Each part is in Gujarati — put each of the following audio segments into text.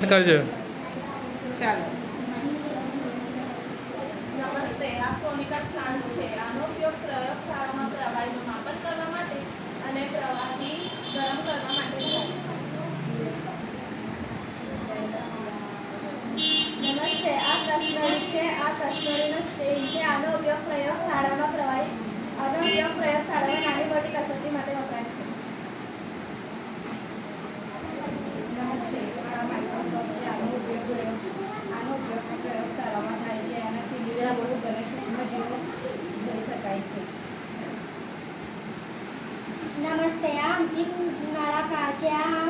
કરજો. ચાલો. નમસ્તે, આ કોનિકલ પ્લાન્ટ છે. આનો ઉપયોગ પ્રયોગશાળામાં પ્રવાહીનું માપન કરવા માટે અને પ્રવાહી ગરમ કરવા માટે થાય છે. નમસ્તે, આ કસ્ટમરી છે. આ કસ્ટમરીનો સ્ટેન્ડ છે. આનો ઉપયોગ પ્રયોગશાળામાં નાની મોટી કસોટી માટે વપરાય છે. નમસ્તે, આ માઇક્રોસ્કોપ છે. આનો ઉપયોગ પ્રયોગશાળામાં થાય છે અને પીળીના બહુ ઘણા સૂક્ષ્મજીવો જોઈ શકાય છે. નમસ્તે, આ અંતિમ નળાકાર છે. આ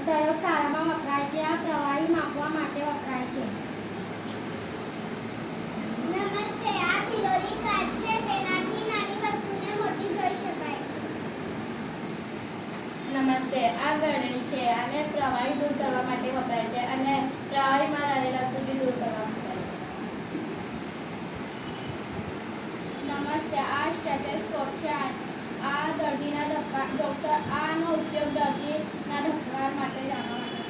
પ્રયોગશાળામાં વપરાય છે. આ પ્રવાહી માપવા માટે વપરાય છે. નમસ્તે, આ તિરોલી કાચ છે. તેનાથી નાની વસ્તુને મોટી જોઈ શકાય છે. નમસ્તે, આ ગળણી છે. આને પ્રવાહી દૂર કરવા માટે વપરાય છે અને પ્રવાહીમાં રહેલા અશુદ્ધિ દૂર કરવા વપરાય છે. નમસ્તે, આ સ્ટેથોસ્કોપ છે. આ દર્દીના ડૉક્ટર આનો ઉપયોગ દર્દીના ધબકાર માટે જાણવા માટે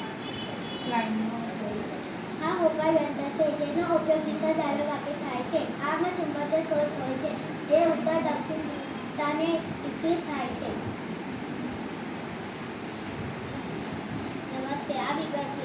આ હોકા યંત્ર છે જેનો ઉપયોગ દિશાદારો માટે થાય છે. આમાં ચુંબકીય સોર્સ હોય છે જે ઉત્તર દક્ષિણ દિશાને સ્થિર થાય છે. નમસ્તે, આ બીકર છે.